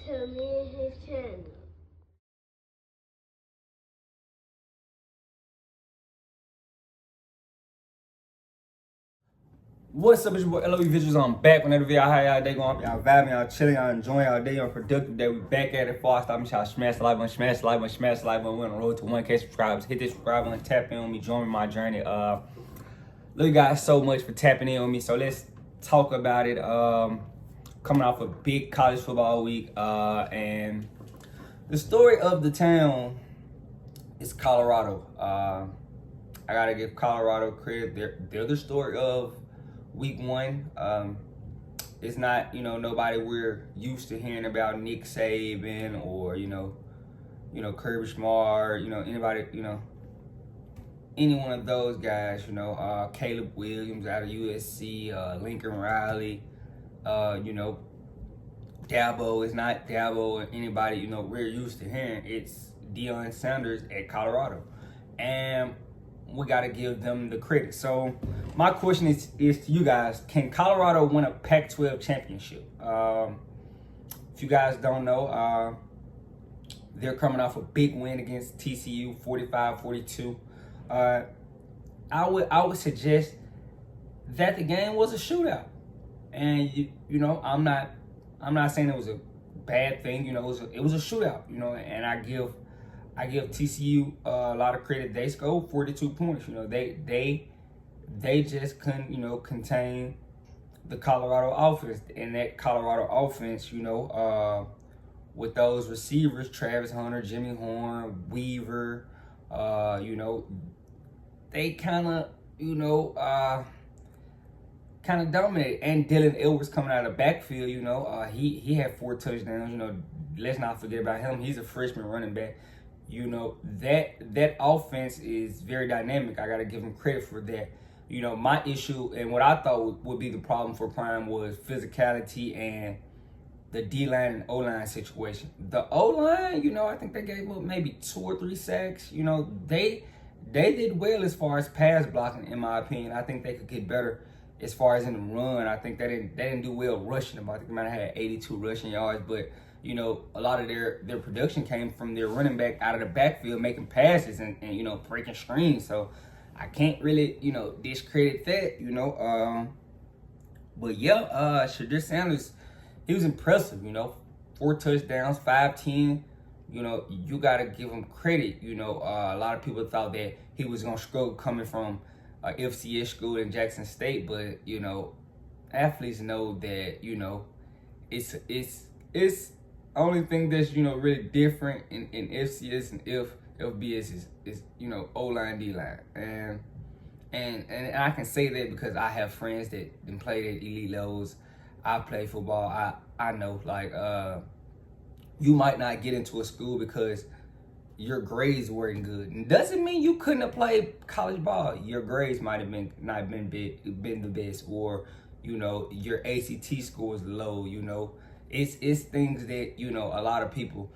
to me and his channel. What's up, it's your boy LOE Visuals. I'm back with another video. How y'all day going? Y'all vibing, y'all chilling, y'all enjoying y'all day, y'all productive day. We back at it. Before I stop, make sure y'all smash the like button, smash the like button, smash the like button. We're on the road to 1K subscribers. Hit this subscribe button, tap in on me, join me my journey. Love you guys so much for tapping in on me. So let's talk about it. Coming off a big college football week, and the story of the town is Colorado. I gotta give Colorado credit. They're the story of week one. It's not, nobody we're used to hearing about, Nick Saban or, Kirby Smart, anybody, any one of those guys, Caleb Williams out of USC, Lincoln Riley, Dabo is not Dabo or anybody, we're used to hearing. It's Deion Sanders at Colorado. And we got to give them the credit. So my question is to you guys: can Colorado win a Pac-12 championship? If you guys don't know, they're coming off a big win against TCU, 45-42. I would suggest that the game was a shootout, and I'm not saying it was a bad thing. It was a shootout. And I give TCU a lot of credit. They scored 42 points. They just couldn't, contain the Colorado offense. And that Colorado offense, with those receivers, Travis Hunter, Jimmy Horn, Weaver, they kind of dominated. And Dylan Edwards coming out of the backfield, he had 4 touchdowns. Let's not forget about him. He's a freshman running back. That offense is very dynamic. I got to give him credit for that. My issue and what I thought would be the problem for Prime was physicality and the D-line and O-line situation. The O-line, I think they gave up maybe 2 or 3 sacks. They did well as far as pass blocking, in my opinion. I think they could get better as far as in the run. I think they didn't do well rushing them. I think they might have had 82 rushing yards, but a lot of their production came from their running back out of the backfield making passes and breaking screens. So I can't really, discredit that, But yeah, Shadir Sanders, he was impressive, 4 touchdowns, 5-10. You got to give him credit. A lot of people thought that he was going to struggle coming from FCS school in Jackson State, but, athletes know that, it's only thing that's really different in FCS and FBS is O-line, D-line, and I can say that because I have friends that didn't play at elite levels. I play football. I know, you might not get into a school because your grades weren't good. It doesn't mean you couldn't have played college ball. Your grades might have not been the best, or your ACT score is low. It's things that a lot of people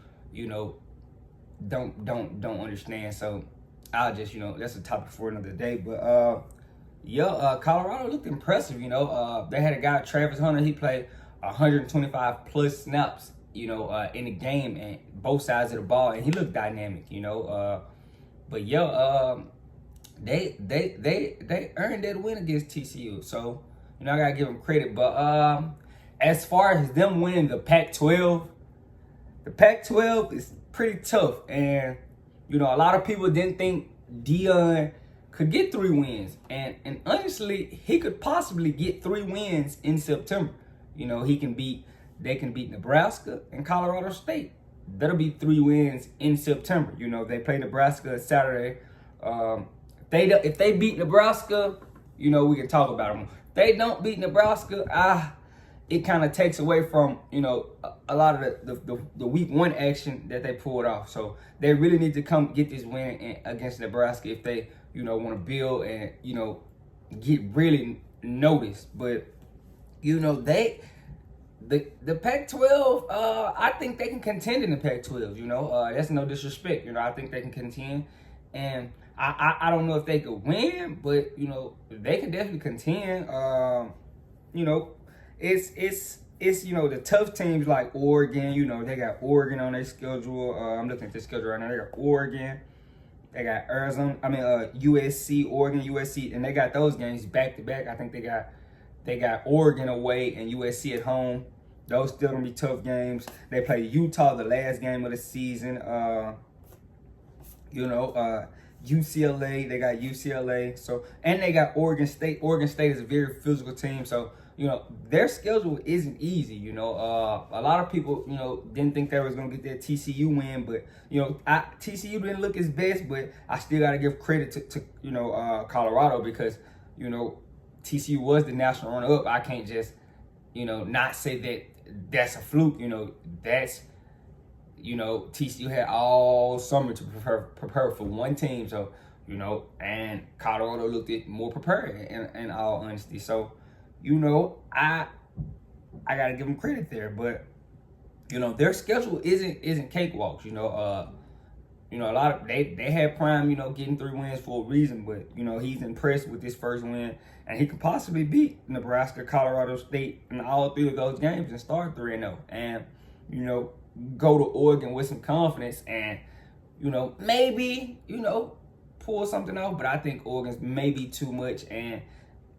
don't understand. So I'll just that's a topic for another day. But Colorado looked impressive. They had a guy, Travis Hunter. He played 125 plus snaps in the game and both sides of the ball, and he looked dynamic. But they earned that win against TCU. So I gotta give them credit. But as far as them winning the Pac-12 is pretty tough. And, a lot of people didn't think Deion could get 3 wins. And honestly, he could possibly get 3 wins in September. They can beat Nebraska and Colorado State. That'll be 3 wins in September. They play Nebraska Saturday. If they beat Nebraska, we can talk about them. If they don't beat Nebraska, it kind of takes away from, a lot of the week 1 action that they pulled off. So they really need to come get this win against Nebraska if they, want to build and, get really noticed. But, the Pac-12, I think they can contend in the Pac-12, that's no disrespect. I think they can contend. And I don't know if they could win, but, they can definitely contend. It's it's, the tough teams like Oregon. They got Oregon on their schedule. I'm looking at the schedule right now. They got Oregon. They got Arizona. USC, Oregon, USC, and they got those games back to back. I think they got Oregon away and USC at home. Those still gonna be tough games. They play Utah the last game of the season. UCLA. They got UCLA. So, and they got Oregon State. Oregon State is a very physical team. So, their schedule isn't easy. A lot of people, didn't think they was gonna get that TCU win, but TCU didn't look its best. But I still gotta give credit to Colorado, because TCU was the national runner-up. I can't just not say that that's a fluke. That's TCU had all summer to prepare for one team. So and Colorado looked it more prepared in all honesty. So. I gotta give them credit there, but their schedule isn't cakewalks. A lot of they had Prime, getting 3 wins for a reason, but he's impressed with this first win, and he could possibly beat Nebraska, Colorado State in all 3 of those games and start 3-0, and go to Oregon with some confidence, and maybe pull something out. But I think Oregon's maybe too much, and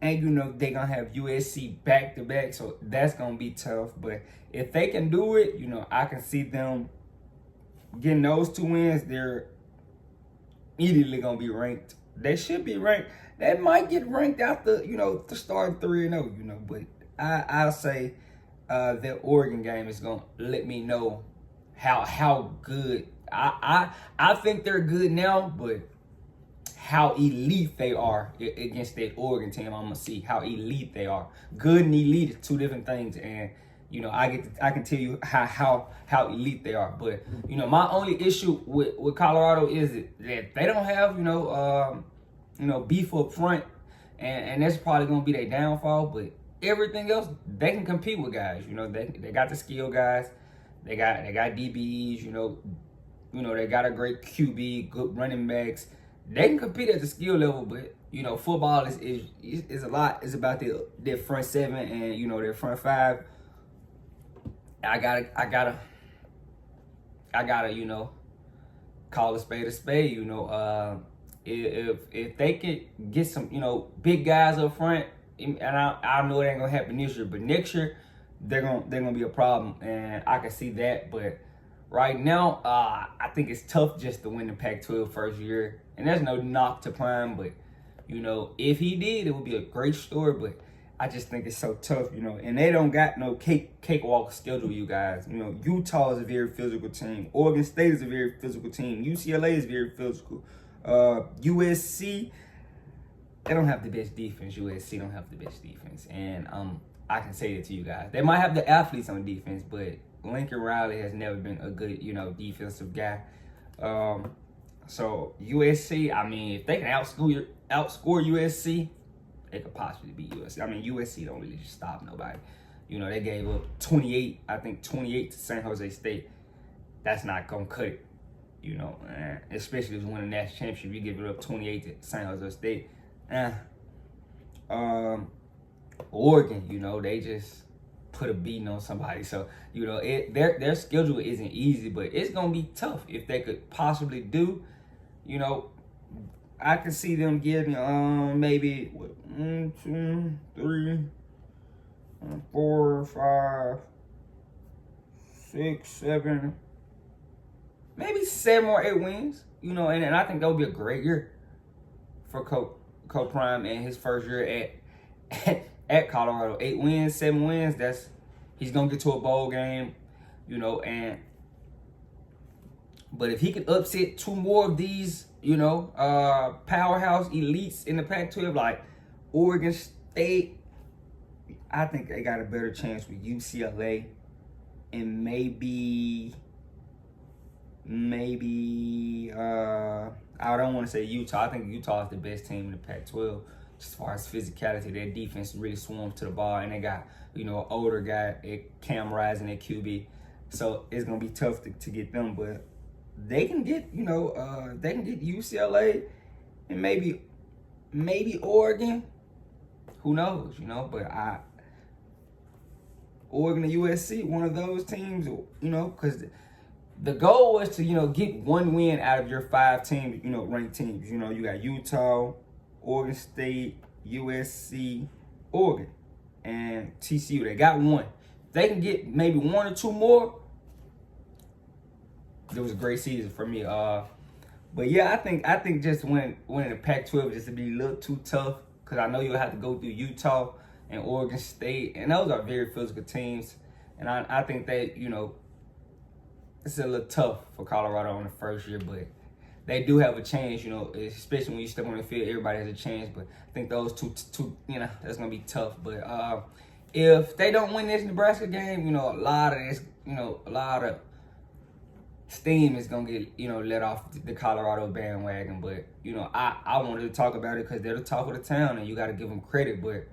they're gonna have USC back to back, so that's gonna be tough. But if they can do it, I can see them getting those 2 wins. They're immediately gonna be ranked. They should be ranked. They might get ranked after to start 3-0. But I'll say that Oregon game is gonna let me know how good. I think they're good now, but how elite they are against that Oregon team, I'm gonna see how elite they are. Good and elite is 2 different things, and I can tell you how elite they are. But my only issue with Colorado is that they don't have beef up front, and that's probably gonna be their downfall. But everything else, they can compete with guys. They got the skill guys, they got DBs. They got a great QB, good running backs. They can compete at the skill level, but football is a lot. It's about their front 7 and their front 5. I gotta call a spade a spade. If they could get some big guys up front, and I know it ain't gonna happen this year, but next year they're gonna be a problem, and I can see that. But right now, I think it's tough just to win the Pac-12 first year. And there's no knock to Prime, but, if he did, it would be a great story. But I just think it's so tough, And they don't got no cakewalk schedule, you guys. Utah is a very physical team. Oregon State is a very physical team. UCLA is very physical. USC, they don't have the best defense. USC don't have the best defense. And I can say it to you guys. They might have the athletes on defense, but Lincoln Riley has never been a good, defensive guy. So USC, if they can outscore USC, they could possibly beat USC. USC don't really just stop nobody. They gave up 28 to San Jose State. That's not gonna cut it. Especially if you win a national championship, you give it up 28 to San Jose State. Oregon, they just put a beating on somebody. So, their schedule isn't easy, but it's gonna be tough if they could possibly do. I can see them getting maybe 1, 2, 3, 4, 5, 6, 7, maybe 7 or 8 wins. And I think that would be a great year for Coach Prime and his first year at Colorado. 8 wins, 7 wins. He's gonna get to a bowl game, but if he can upset 2 more of these, powerhouse elites in the Pac-12, like Oregon State, I think they got a better chance with UCLA, and maybe I don't want to say Utah. I think Utah is the best team in the Pac-12 as far as physicality. Their defense really swarms to the ball, and they got an older guy at Cam Rising at QB, so it's gonna be tough to get them. But they can get UCLA and maybe Oregon. Who knows? But Oregon or USC, one of those teams, you know, because the goal was to, you know, get one win out of your 5 teams, you know, ranked teams. You know, you got Utah, Oregon State, USC, Oregon, and TCU. They got one. They can get maybe 1 or 2 more. It was a great season for me. But yeah, I think just winning the Pac-12 just to be a little too tough, because I know you'll have to go through Utah and Oregon State, and those are very physical teams. And I think that, you know, it's a little tough for Colorado on the first year, but they do have a chance, you know, especially when you step on the field, everybody has a chance. But I think those two, you know, that's going to be tough. But if they don't win this Nebraska game, you know, a lot of steam is going to get, you know, let off the Colorado bandwagon. But, you know, I wanted to talk about it because they're the talk of the town, and you got to give them credit. But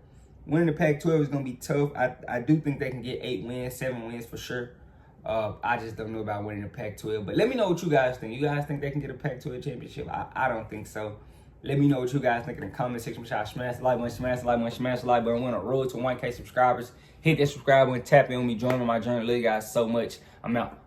winning the Pac-12 is going to be tough. I do think they can get 8 wins, 7 wins for sure. I just don't know about winning the Pac-12. But let me know what you guys think. You guys think they can get a Pac-12 championship? I don't think so. Let me know what you guys think in the comment section. Smash the like button, smash the like button, smash the like button. We're on a road to 1K subscribers. Hit that subscribe button, tap in with me, join on my journey. Love you guys so much. I'm out.